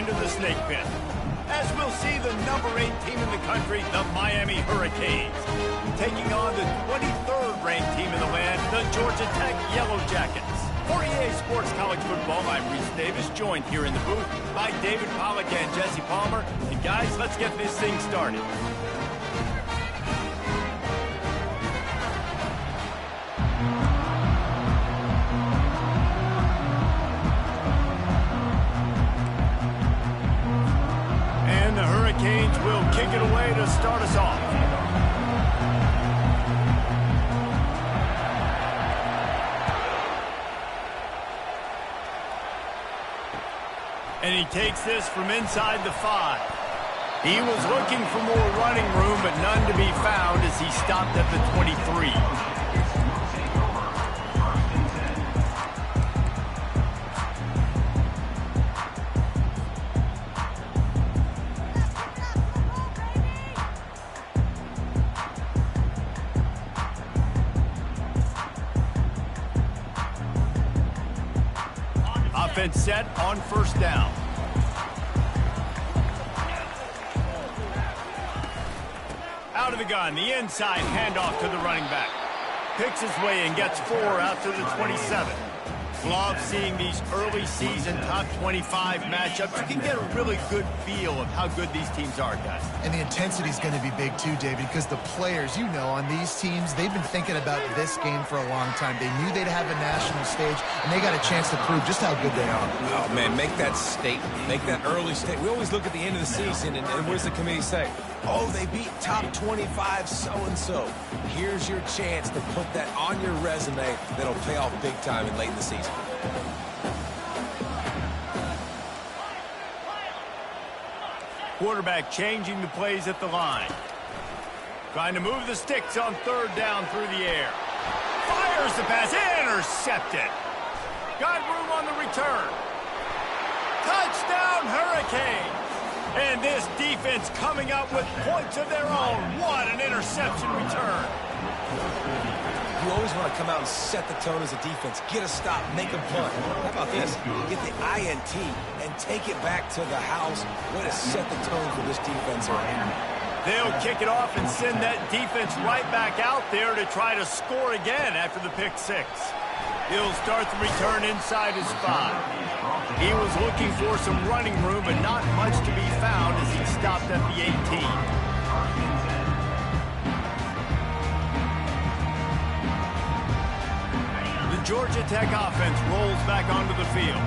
into the snake pit, as we'll see the number 8 team in the country, the Miami Hurricanes, taking on the 23rd ranked team in the land, the Georgia Tech Yellow Jackets. For EA Sports College Football, I'm Reese Davis, joined here in the booth by David Pollack and Jesse Palmer. And guys, let's get this thing started. And the Hurricanes will kick it away to start us off. And he takes this from inside the 5. He was looking for more running room, but none to be found as he stopped at the 23. Offense set on first down. Out of the gun, the inside handoff to the running back. Picks his way and gets 4 out to the 27. Love seeing these early season top 25 matchups. You can get a really good feel of how good these teams are, guys. And the intensity is going to be big too, David, because the players, you know, on these teams, they've been thinking about this game for a long time. They knew they'd have a national stage, and they got a chance to prove just how good they are. Oh, man, make that statement. Make that early statement. We always look at the end of the season, and what does the committee say? Oh, they beat top 25 so-and-so. Here's your chance to put that on your resume that'll pay off big time and late in the season. Quarterback changing the plays at the line. Trying to move the sticks on third down through the air. Fires the pass, intercepted. Got room on the return. Touchdown Hurricanes. And this defense coming up with points of their own. What an interception return. You always want to come out and set the tone as a defense. Get a stop, make a punt. How about this? Get the INT and take it back to the house. Way to set the tone for this defense around. They'll kick it off and send that defense right back out there to try to score again after the pick 6. He'll start the return inside his 5. He was looking for some running room, but not much to be found as he stopped at the 18. The Georgia Tech offense rolls back onto the field.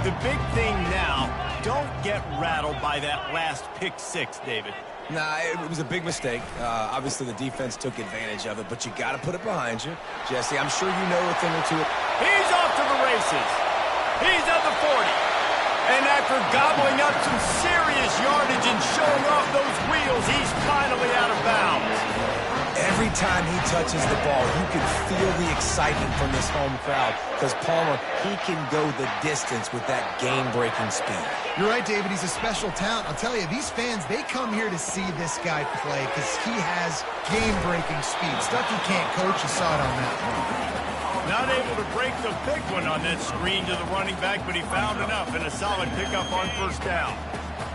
The big thing now, don't get rattled by that last pick 6, David. Nah, it was a big mistake. Obviously, the defense took advantage of it, but you got to put it behind you. Jesse, I'm sure you know a thing or two. He's off to the races. He's at the 40. And after gobbling up some serious yardage and showing off those wheels, he's finally out of bounds. Every time he touches the ball, you can feel the excitement from this home crowd because Palmer, he can go the distance with that game-breaking speed. You're right, David. He's a special talent. I'll tell you, these fans, they come here to see this guy play because he has game-breaking speed. Stuff you can't coach. You saw it on that one. Not able to break the big one on that screen to the running back, but he found enough and a solid pickup on first down.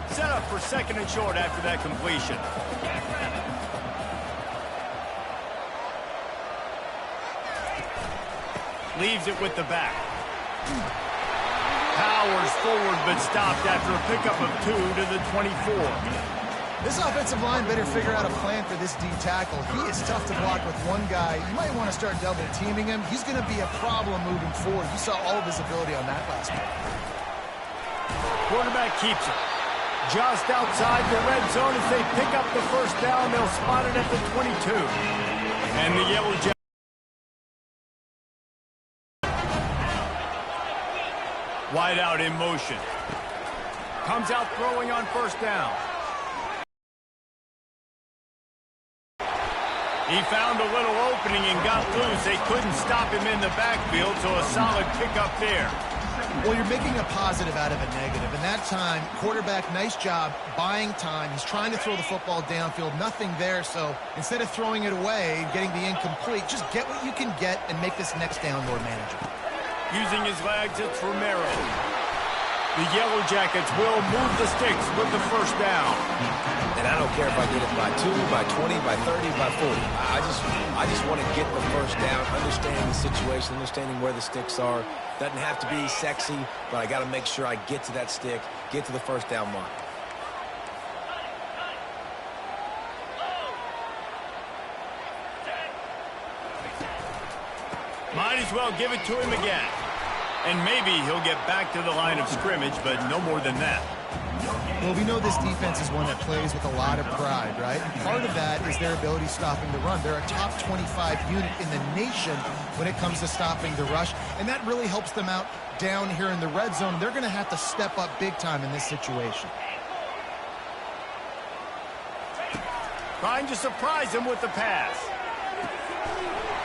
Set up for second and short after that completion. Leaves it with the back. Powers forward, but stopped after a pickup of 2 to the 24. This offensive line better figure out a plan for this D tackle. He is tough to block with one guy. You might want to start double teaming him. He's going to be a problem moving forward. You saw all of his ability on that last play. Quarterback keeps it. Just outside the red zone as they pick up the first down. They'll spot it at the 22. And the Yellow Jackets. Wide out in motion. Comes out throwing on first down. He found a little opening and got loose. They couldn't stop him in the backfield, so a solid pickup there. Well, you're making a positive out of a negative. And that time, quarterback, nice job, buying time. He's trying to throw the football downfield. Nothing there, so instead of throwing it away and getting the incomplete, just get what you can get and make this next down more manageable. Using his legs, it's Romero. The Yellow Jackets will move the sticks with the first down. And I don't care if I get it by 2, by 20, by 30, by 40. I just want to get the first down, understanding the situation, understanding where the sticks are. Doesn't have to be sexy, but I got to make sure I get to that stick, get to the first down mark. Might as well give it to him again. And maybe he'll get back to the line of scrimmage, but no more than that. Well, we know this defense is one that plays with a lot of pride, right? And part of that is their ability stopping the run. They're a top 25 unit in the nation when it comes to stopping the rush, and that really helps them out down here in the red zone. They're going to have to step up big time in this situation. Trying to surprise him with the pass.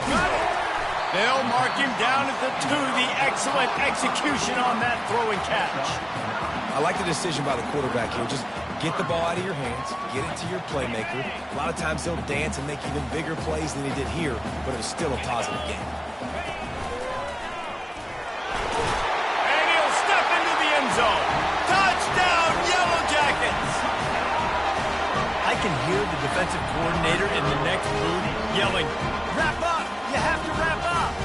Got it. They'll mark him down at the 2. The excellent execution on that throw and catch. I like the decision by the quarterback here. Just get the ball out of your hands, get it to your playmaker. A lot of times he'll dance and make even bigger plays than he did here, but it was still a positive game. And he'll step into the end zone. Touchdown, Yellow Jackets! I can hear the defensive coordinator in the next booth yelling, "Wrap up! You have to wrap up!"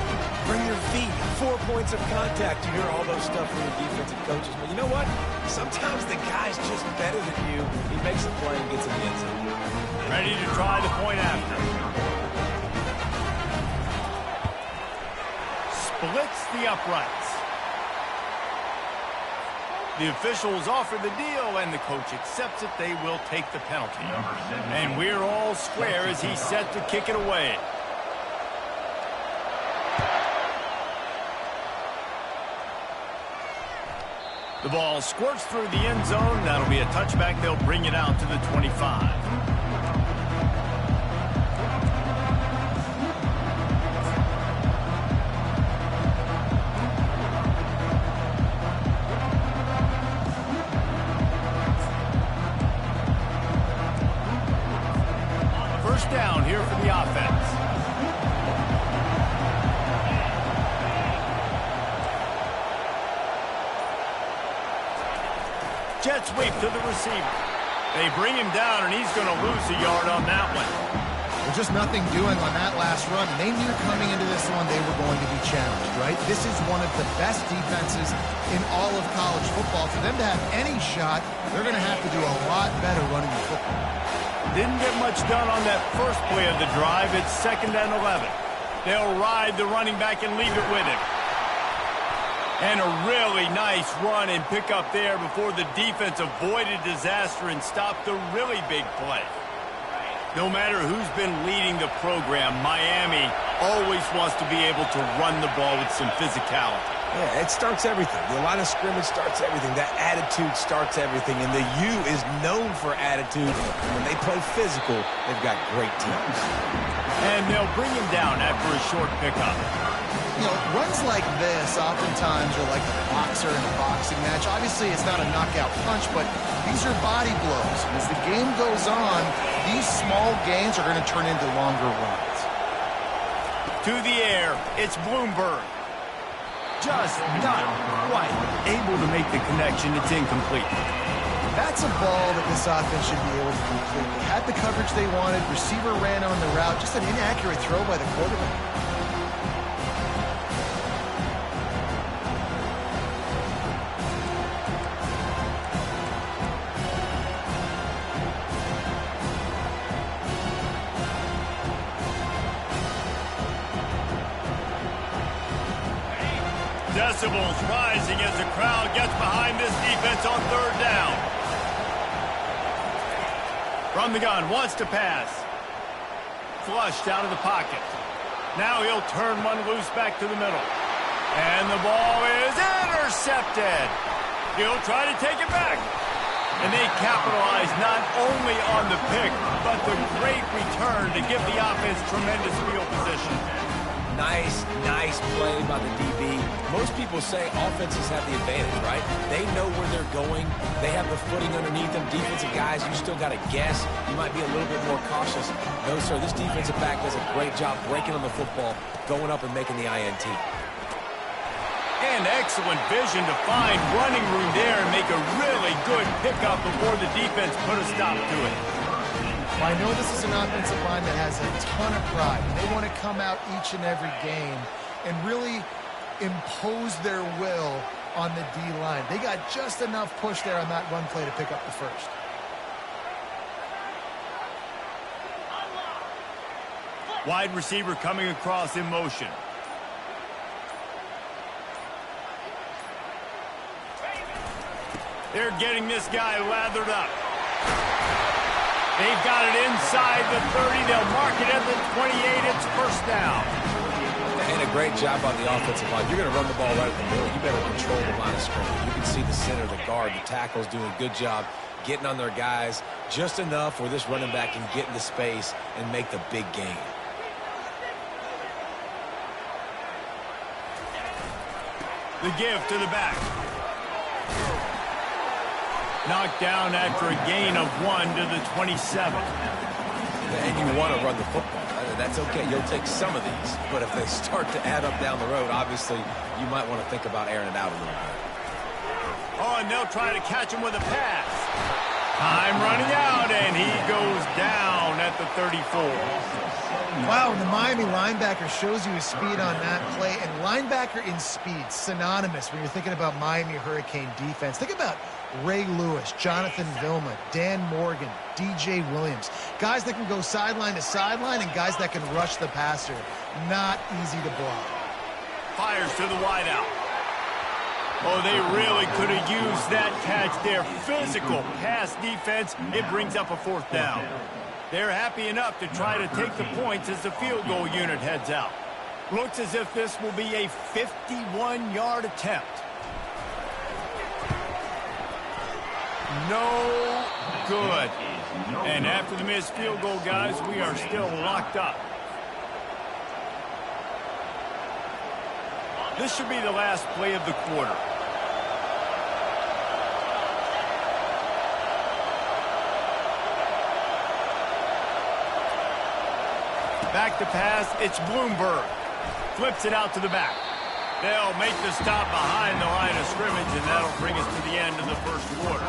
Bring your feet, 4 points of contact. You hear all those stuff from the defensive coaches. But you know what? Sometimes the guy's just better than you. He makes a play and gets in the end zone. Ready to try the point after. Splits the uprights. The officials offer the deal, and the coach accepts it. They will take the penalty. And we're all square as he's set to kick it away. The ball squirts through the end zone. That'll be a touchback. They'll bring it out to the 25. First down here for the offense. Jet sweep to the receiver. They bring him down, and he's going to lose a yard on that one. Well, just nothing doing on that last run. They knew coming into this one they were going to be challenged, right? This is one of the best defenses in all of college football. For them to have any shot, they're going to have to do a lot better running the football. Didn't get much done on that first play of the drive. It's 2nd and 11. They'll ride the running back and leave it with him. And a really nice run and pick up there before the defense avoided disaster and stopped the really big play. No matter who's been leading the program, Miami always wants to be able to run the ball with some physicality. Yeah, it starts everything. The line of scrimmage starts everything. That attitude starts everything. And the U is known for attitude. When they play physical, they've got great teams. And they'll bring him down after a short pickup. You know, runs like this oftentimes are like a boxer in a boxing match. Obviously, it's not a knockout punch, but these are body blows. And as the game goes on, these small gains are going to turn into longer runs. To the air, it's Bloomberg. Just not quite able to make the connection. It's incomplete. That's a ball that this offense should be able to complete. They had the coverage they wanted. Receiver ran on the route. Just an inaccurate throw by the quarterback. Decibels rising as the crowd gets behind this defense on 3rd down. From the gun, wants to pass. Flushed out of the pocket. Now he'll turn one loose back to the middle. And the ball is intercepted. He'll try to take it back. And they capitalize not only on the pick, but the great return to give the offense tremendous field position. Nice play by the DB. Most people say offenses have the advantage, right? They know where they're going. They have the footing underneath them. Defensive guys, you still got to guess. You might be a little bit more cautious. No, sir, this defensive back does a great job breaking on the football, going up and making the INT. And excellent vision to find running room there and make a really good pickup before the defense put a stop to it. Well, I know this is an offensive line that has a ton of pride. They want to come out each and every game and really impose their will on the D-line. They got just enough push there on that run play to pick up the first. Wide receiver coming across in motion. They're getting this guy lathered up. They've got it inside the 30. They'll mark it at the 28. It's first down. And a great job on the offensive line. You're going to run the ball right at the middle. You better control the line of scrimmage. You can see the center, the guard, the tackles doing a good job getting on their guys just enough where this running back can get into space and make the big gain. The give to the back. Knocked down after a gain of 1 to the 27. And you want to run the football. That's okay. You'll take some of these. But if they start to add up down the road, obviously, you might want to think about airing it out a little bit. Oh, and they'll try to catch him with a pass. Time running out, and he goes down at the 34. Wow, and the Miami linebacker shows you his speed on that play. And linebacker in speed, synonymous when you're thinking about Miami Hurricane defense. Think about Ray Lewis, Jonathan Vilma, Dan Morgan, DJ Williams. Guys that can go sideline to sideline and guys that can rush the passer. Not easy to block. Fires to the wideout. Oh, they really could have used that catch there. Physical pass defense. It brings up a fourth down. They're happy enough to try to take the points as the field goal unit heads out. Looks as if this will be a 51-yard attempt. No good. And after the missed field goal, guys, we are still locked up. This should be the last play of the quarter. Back to pass, it's Bloomberg. Flips it out to the back. They'll make the stop behind the line of scrimmage, and that'll bring us to the end of the first quarter.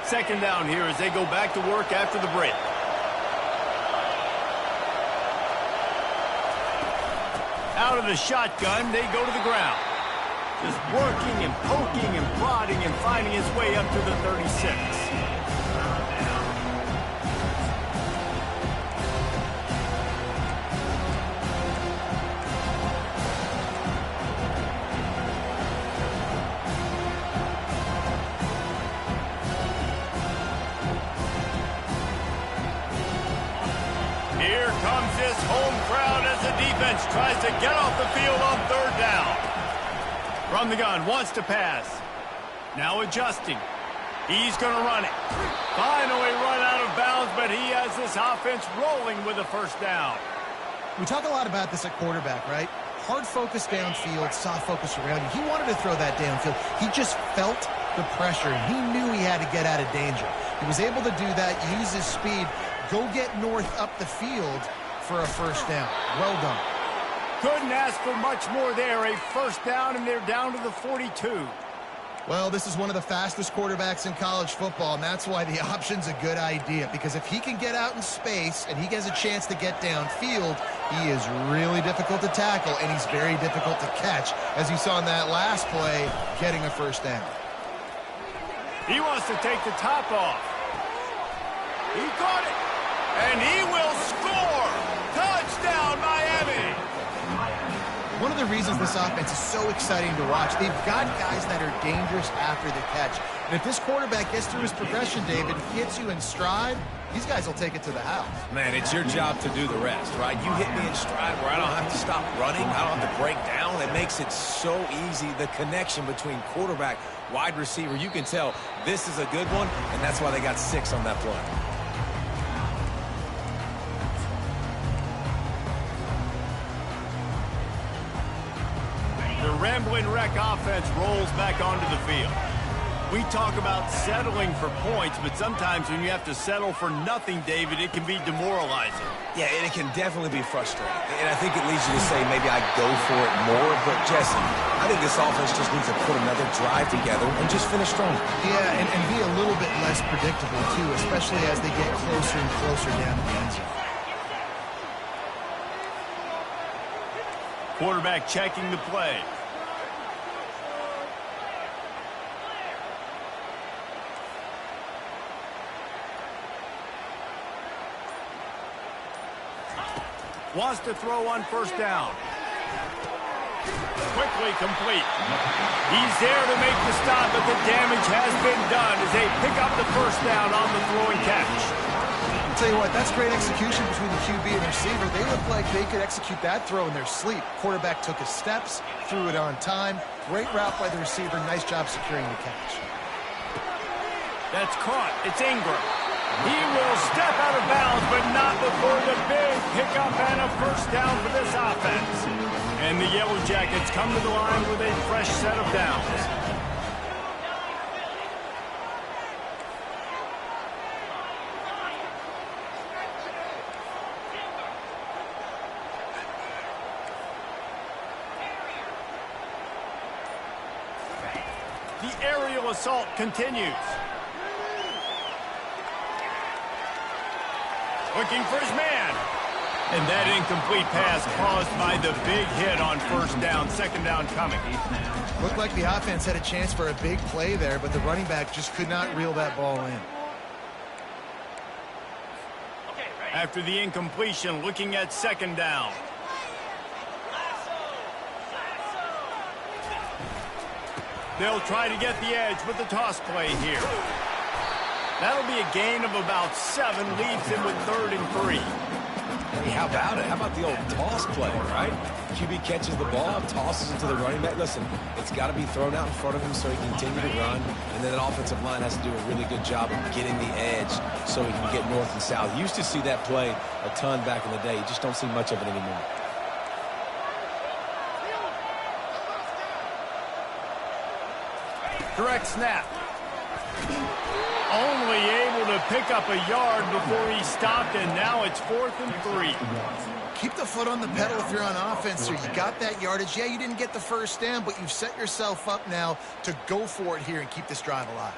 Second down here as they go back to work after the break. Out of the shotgun, they go to the ground. Just working and poking and prodding and finding his way up to the 36. Here comes this home crowd as the defense tries to get off the field on third down. From the gun, wants to pass. Now adjusting. He's going to run it. Finally run out of bounds, but he has this offense rolling with a first down. We talk a lot about this at quarterback, right? Hard focus downfield, soft focus around you. He wanted to throw that downfield. He just felt the pressure, and he knew he had to get out of danger. He was able to do that, use his speed, go get north up the field for a first down. Well done. Couldn't ask for much more there. A first down, and they're down to the 42. Well, this is one of the fastest quarterbacks in college football, and that's why the option's a good idea. Because if he can get out in space and he gets a chance to get downfield, he is really difficult to tackle, and he's very difficult to catch, as you saw in that last play, getting a first down. He wants to take the top off. He caught it, and he will score. Touchdown, Miami. One of the reasons this offense is so exciting to watch, they've got guys that are dangerous after the catch. And if this quarterback gets through his progression, David, hits you in stride, these guys will take it to the house. Man, it's your job to do the rest, right? You hit me in stride where I don't have to stop running. I don't have to break down. It makes it so easy. The connection between quarterback, wide receiver, you can tell this is a good one, and that's why they got 6 on that play. The Ramblin' Wreck offense rolls back onto the field. We talk about settling for points, but sometimes when you have to settle for nothing, David, it can be demoralizing. Yeah, and it can definitely be frustrating. And I think it leads you to say maybe I go for it more. But, Jesse, I think this offense just needs to put another drive together and just finish strong. Yeah, and be a little bit less predictable, too, especially as they get closer and closer down to the end zone. Quarterback checking the play. Wants to throw on first down. Quickly complete. He's there to make the stop, but the damage has been done as they pick up the first down on the throwing catch. I'll tell you what, that's great execution between the QB and the receiver. They look like they could execute that throw in their sleep. Quarterback took his steps, threw it on time. Great route by the receiver. Nice job securing the catch. That's caught. It's Ingram. He will step out of bounds, but not before the big pickup and a first down for this offense. And the Yellow Jackets come to the line with a fresh set of downs. The aerial assault continues. Looking for his man. And that incomplete pass caused by the big hit on first down. Second down coming. Looked like the offense had a chance for a big play there, but the running back just could not reel that ball in. After the incompletion, looking at second down. They'll try to get the edge with the toss play here. That'll be a gain of about 7, leaves him with 3rd and 3. Hey, how about it? How about the old toss play, right? QB catches the ball, tosses it to the running back. Listen, it's got to be thrown out in front of him so he can continue to run. And then that offensive line has to do a really good job of getting the edge so he can get north and south. You used to see that play a ton back in the day. You just don't see much of it anymore. Direct snap. Only able to pick up a yard before he stopped, and now it's 4th and 3. Keep the foot on the pedal if you're on offense here. You got that yardage. Yeah, you didn't get the first down, but you've set yourself up now to go for it here and keep this drive alive.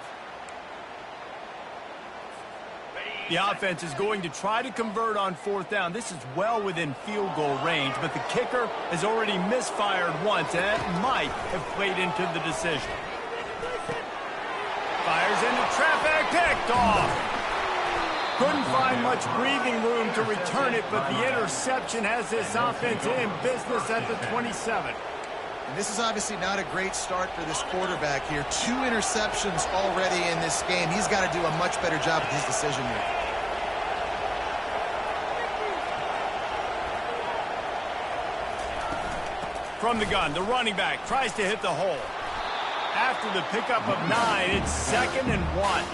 The offense is going to try to convert on 4th down. This is well within field goal range, but the kicker has already misfired once, and that might have played into the decision. Fires into traffic, picked off. Couldn't find much breathing room to return it, but the interception has this offense in business at the 27. And this is obviously not a great start for this quarterback here. 2 interceptions already in this game. He's got to do a much better job with his decision making. From the gun, the running back tries to hit the hole. After the pickup of 9, it's 2nd and 1.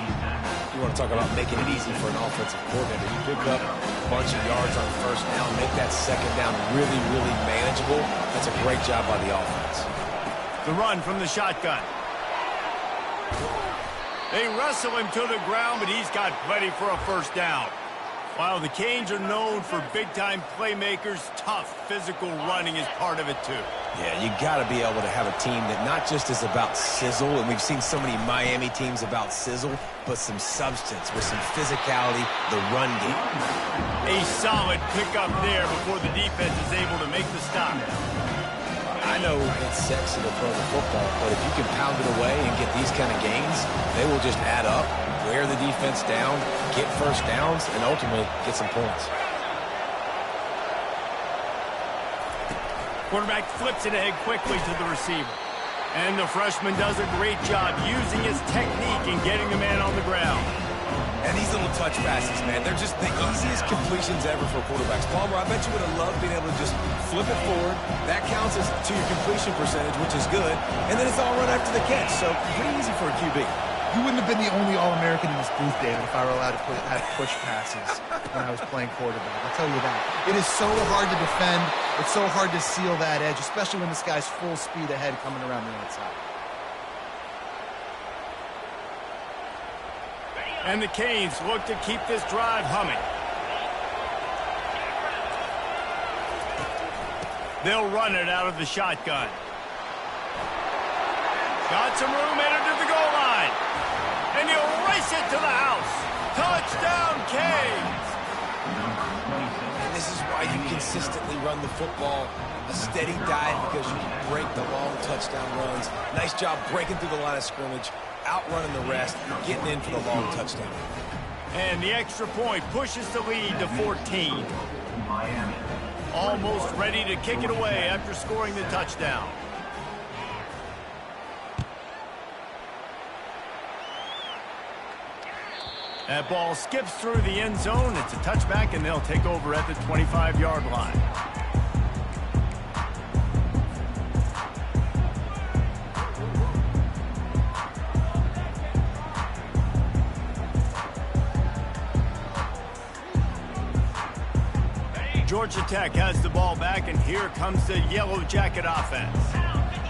You want to talk about making it easy for an offensive coordinator. You pick up a bunch of yards on first down, make that second down really, really manageable. That's a great job by the offense. The run from the shotgun. They wrestle him to the ground, but he's got plenty for a first down. While the Canes are known for big-time playmakers, tough physical running is part of it, too. Yeah, you got to be able to have a team that not just is about sizzle, and we've seen so many Miami teams about sizzle, but some substance with some physicality, the run game. A solid pickup there before the defense is able to make the stop. I know it's sexy to throw the football, but if you can pound it away and get these kind of gains, they will just add up, wear the defense down, get first downs, and ultimately get some points. Quarterback flips it ahead quickly to the receiver. And the freshman does a great job using his technique and getting the man on the ground. And these little touch passes, man, they're just the easiest completions ever for quarterbacks. Palmer, I bet you would have loved being able to just flip it forward. That counts as to your completion percentage, which is good. And then it's all run after the catch, so pretty easy for a QB. You wouldn't have been the only All-American in this booth, David, if I were allowed to have push passes when I was playing quarterback. I'll tell you that. It is so hard to defend. It's so hard to seal that edge, especially when this guy's full speed ahead coming around the outside. And the Canes look to keep this drive humming. They'll run it out of the shotgun. Got some room, entered to the goal line. And he'll race it to the house. Touchdown, Canes! And this is why you consistently run the football. A steady diet because you break the long touchdown runs. Nice job breaking through the line of scrimmage, outrunning the rest, getting in for the long touchdown. And the extra point pushes the lead to 14. Almost ready to kick it away after scoring the touchdown. That ball skips through the end zone. It's a touchback, and they'll take over at the 25-yard line. Georgia Tech has the ball back, and here comes the Yellow Jacket offense.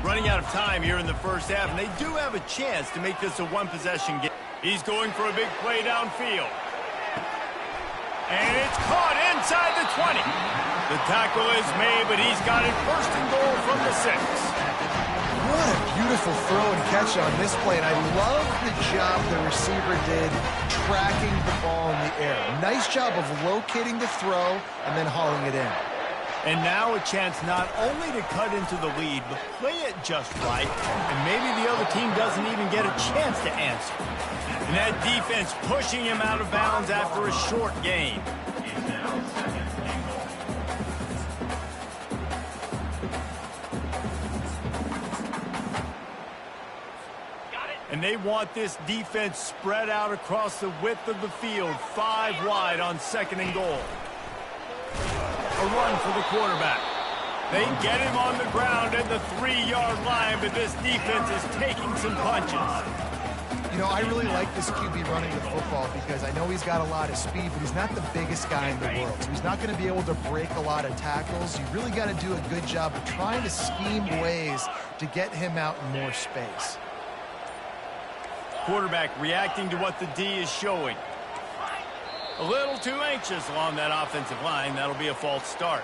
Running out of time here in the first half, and they do have a chance to make this a one-possession game. He's going for a big play downfield. And it's caught inside the 20. The tackle is made, but he's got it first and goal from the 6. What a beautiful throw and catch on this play, and I love the job the receiver did tracking the ball in the air. Nice job of locating the throw and then hauling it in. And now a chance not only to cut into the lead, but play it just right, and maybe the other team doesn't even get a chance to answer. And that defense pushing him out of bounds after a short gain. And they want this defense spread out across the width of the field, 5 wide on 2nd and goal. A run for the quarterback. They get him on the ground at the 3-yard line, but this defense is taking some punches. You know, I really like this QB running the football because I know he's got a lot of speed, but he's not the biggest guy in the world. So he's not going to be able to break a lot of tackles. You really got to do a good job of trying to scheme ways to get him out in more space. Quarterback reacting to what the D is showing. A little too anxious along that offensive line. That'll be a false start.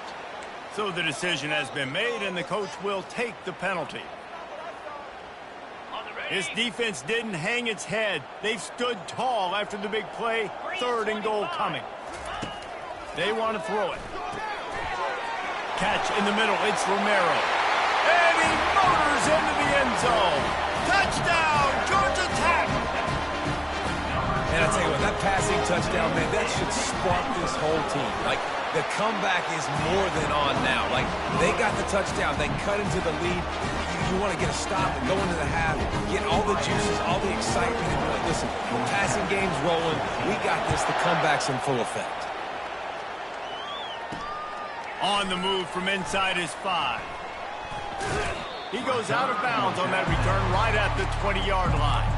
So the decision has been made, and the coach will take the penalty. This defense didn't hang its head. They've stood tall after the big play. 3rd and goal coming. They want to throw it. Catch in the middle. It's Romero. And he motors into the end zone. Touchdown, Georgia Tech! And I tell you what, that passing touchdown, man, that should spark this whole team. Like, the comeback is more than on now. Like, they got the touchdown. They cut into the lead. You want to get a stop and go into the half, get all the juices, all the excitement, and be like, listen, the passing game's rolling. We got this. The comeback's in full effect. On the move from inside his 5. He goes out of bounds on that return right at the 20-yard line.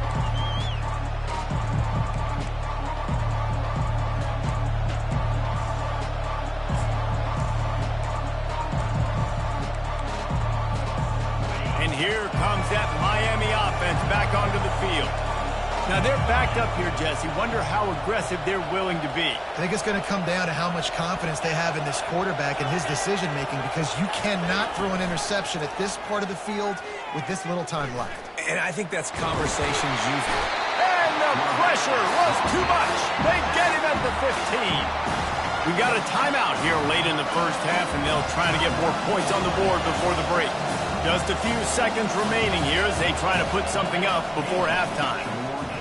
And here comes that Miami offense back onto the field. Now they're backed up here, Jesse. Wonder how aggressive they're willing to be. I think it's going to come down to how much confidence they have in this quarterback and his decision-making, because you cannot throw an interception at this part of the field with this little time left. And I think that's conversations you've... And the pressure was too much. They get him at the 15. We got a timeout here late in the first half, and they'll try to get more points on the board before the break. Just a few seconds remaining here as they try to put something up before halftime.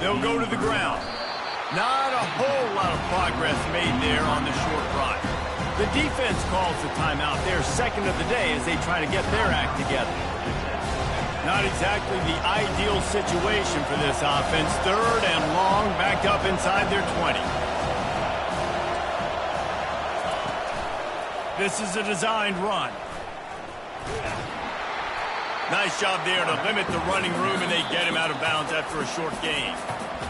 They'll go to the ground. Not a whole lot of progress made there on the short drive. The defense calls the timeout, their second of the day, as they try to get their act together. Not exactly the ideal situation for this offense. 3rd and long, backed up inside their 20. This is a designed run. Nice job there to limit the running room, and they get him out of bounds after a short gain.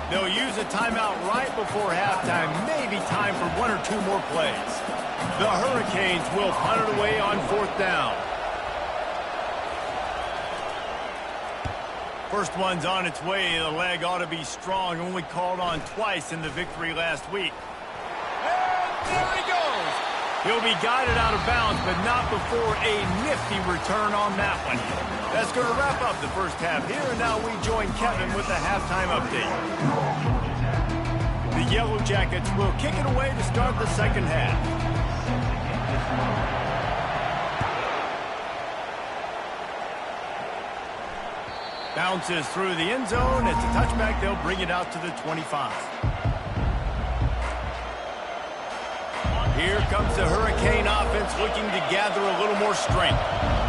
They'll use a timeout right before halftime, maybe time for 1 or 2 more plays. The Hurricanes will punt it away on 4th down. First one's on its way. The leg ought to be strong. Only called on twice in the victory last week. And there he goes. He'll be guided out of bounds, but not before a nifty return on that one. That's going to wrap up the first half here, and now we join Kevin with the halftime update. The Yellow Jackets will kick it away to start the second half. Bounces through the end zone. It's a touchback. They'll bring it out to the 25. Here comes the Hurricane offense looking to gather a little more strength.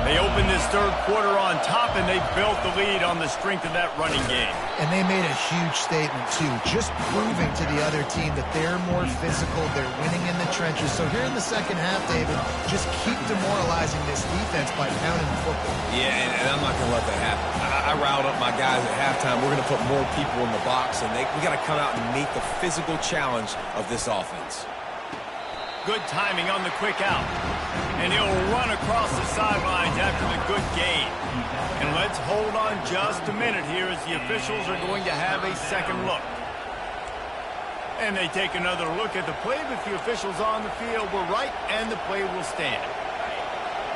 They open this third quarter on top, and they built the lead on the strength of that running game. And they made a huge statement, too, just proving to the other team that they're more physical, they're winning in the trenches. So here in the second half, David, just keep demoralizing this defense by pounding the football. Yeah, and I'm not going to let that happen. I riled up my guys at halftime. We're going to put more people in the box, and we got to come out and meet the physical challenge of this offense. Good timing on the quick out. And he'll run across the sidelines after the good gain. And let's hold on just a minute here as the officials are going to have a second look. And they take another look at the play, but the officials on the field were right, and the play will stand.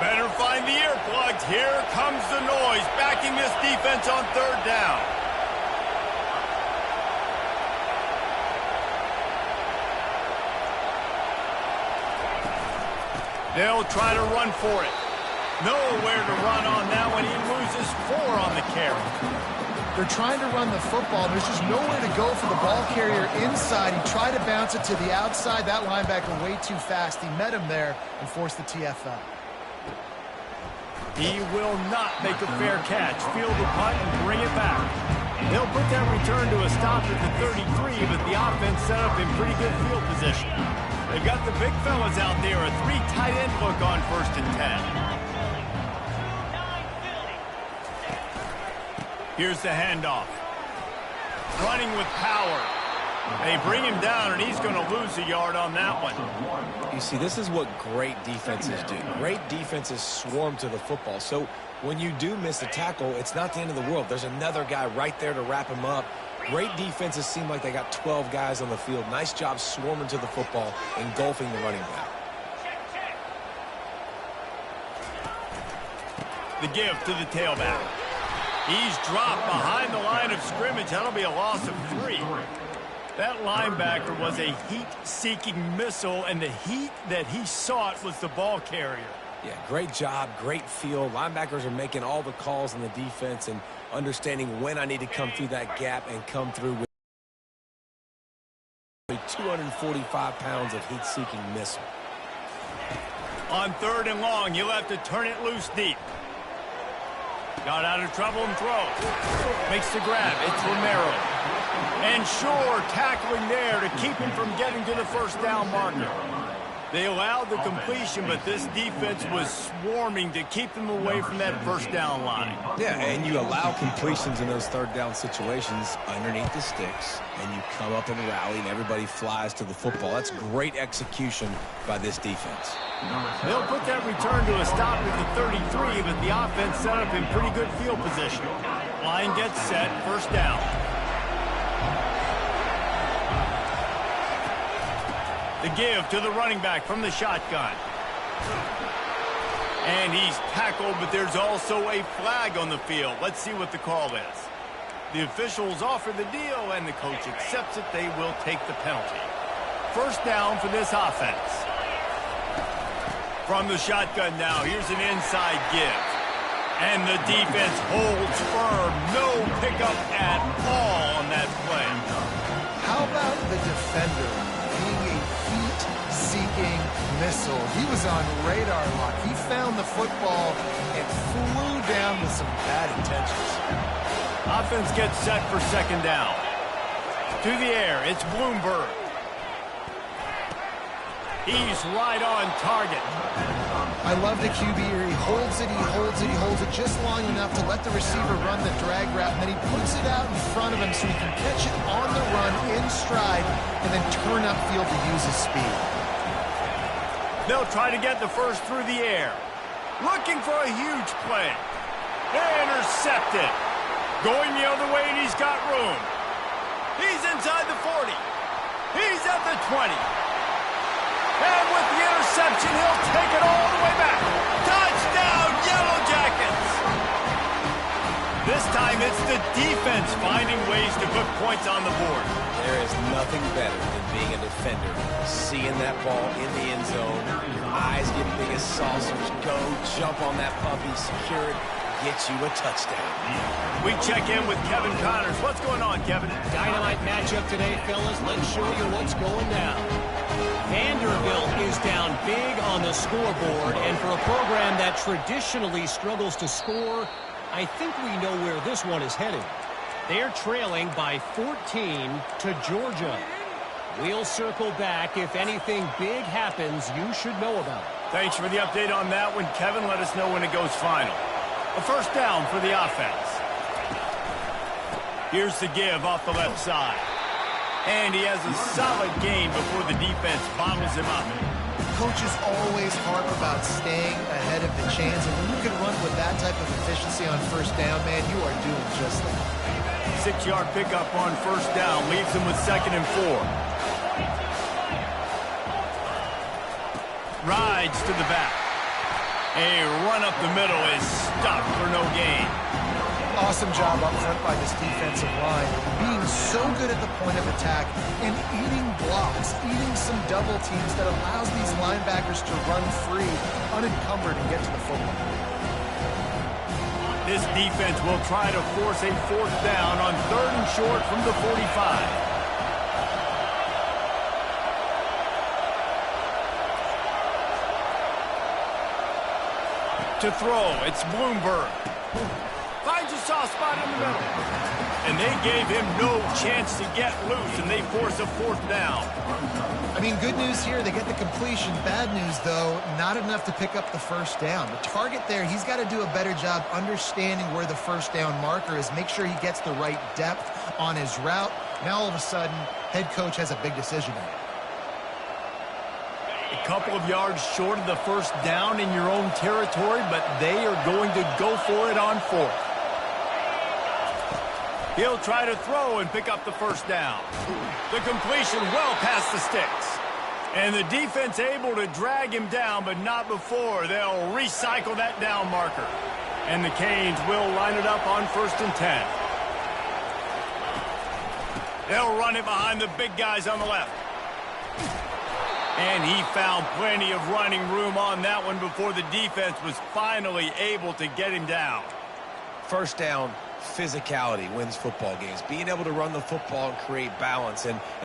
Better find the earplugs. Here comes the noise, backing this defense on third down. They'll try to run for it. Nowhere to run on that one. He loses 4 on the carry. They're trying to run the football. There's just nowhere to go for the ball carrier inside. He tried to bounce it to the outside. That linebacker way too fast. He met him there and forced the TFL. He will not make a fair catch. Field the punt and bring it back. They'll put that return to a stop at the 33, but the offense set up in pretty good field position. They've got the big fellas out there, a 3 tight end look on 1st and 10. Here's the handoff. Running with power. They bring him down, and he's going to lose a yard on that one. You see, this is what great defenses do. Great defenses swarm to the football. So when you do miss a tackle, it's not the end of the world. There's another guy right there to wrap him up. Great defenses seem like they got 12 guys on the field. Nice job swarming to the football, engulfing the running back. The give to the tailback. He's dropped behind the line of scrimmage. That'll be a loss of 3. That linebacker was a heat-seeking missile, and the heat that he sought was the ball carrier. Yeah, great job, great feel. Linebackers are making all the calls in the defense and understanding when I need to come through that gap and come through with 245 pounds of heat-seeking missile. On 3rd and long, you'll have to turn it loose deep. Got out of trouble and throws. Makes the grab. It's Romero. And Shore tackling there to keep him from getting to the first down marker. They allowed the completion, but this defense was swarming to keep them away from that first down line. Yeah, and you allow completions in those 3rd down situations underneath the sticks, and you come up and rally, and everybody flies to the football. That's great execution by this defense. They'll put that return to a stop at the 33, but the offense set up in pretty good field position. Line gets set, first down. The give to the running back from the shotgun. And he's tackled, but there's also a flag on the field. Let's see what the call is. The officials offer the deal, and the coach accepts it. They will take the penalty. First down for this offense. From the shotgun now, here's an inside give. And the defense holds firm. No pickup at all on that play. How about the defender being a heat-seeking missile? He was on radar lock. He found the football and flew down with some bad intentions. Offense gets set for second down. To the air, it's Bloomberg. He's right on target. I love the QB here. He holds it, he holds it, he holds it just long enough to let the receiver run the drag route, and then he puts it out in front of him so he can catch it on the run in stride and then turn upfield to use his speed. They'll try to get the first through the air. Looking for a huge play. Intercepted. Going the other way, and he's got room. He's inside the 40. He's at the 20. And with the interception, he'll take it all the way back. Touchdown, Yellow Jackets! This time, it's the defense finding ways to put points on the board. There is nothing better than being a defender. Seeing that ball in the end zone, your eyes get big as saucers. Go, jump on that puppy, secure it, get you a touchdown. We check in with Kevin Connors. What's going on, Kevin? Dynamite matchup today, fellas. Let's show you what's going down. Vanderbilt is down big on the scoreboard, and for a program that traditionally struggles to score, I think we know where this one is headed. They're trailing by 14 to Georgia. We'll circle back. If anything big happens, you should know about it. Thanks for the update on that one, Kevin. Let us know when it goes final. A first down for the offense. Here's the give off the left side. And he has a solid gain before the defense bottles him up. Coaches always harp about staying ahead of the chains, and when you can run with that type of efficiency on first down, man, you are doing just that. 6-yard pickup on first down leaves him with 2nd and 4. Rides to the back. A run up the middle is stuck for no gain. Awesome job up front by this defensive line, being so good at the point of attack and eating blocks, eating some double teams that allows these linebackers to run free, unencumbered, and get to the football. This defense will try to force a fourth down on 3rd and short from the 45. To throw, it's Bloomberg. Finds a soft spot in the middle. And they gave him no chance to get loose, and they force a fourth down. I mean, good news here, they get the completion. Bad news, though, not enough to pick up the first down. The target there, he's got to do a better job understanding where the first down marker is, make sure he gets the right depth on his route. Now, all of a sudden, head coach has a big decision to make. A couple of yards short of the first down in your own territory, but they are going to go for it on 4th. He'll try to throw and pick up the first down. The completion well past the sticks. And the defense able to drag him down, but not before they'll recycle that down marker. And the Canes will line it up on 1st and 10. They'll run it behind the big guys on the left. And he found plenty of running room on that one before the defense was finally able to get him down. First down, physicality wins football games. Being able to run the football and create balance. And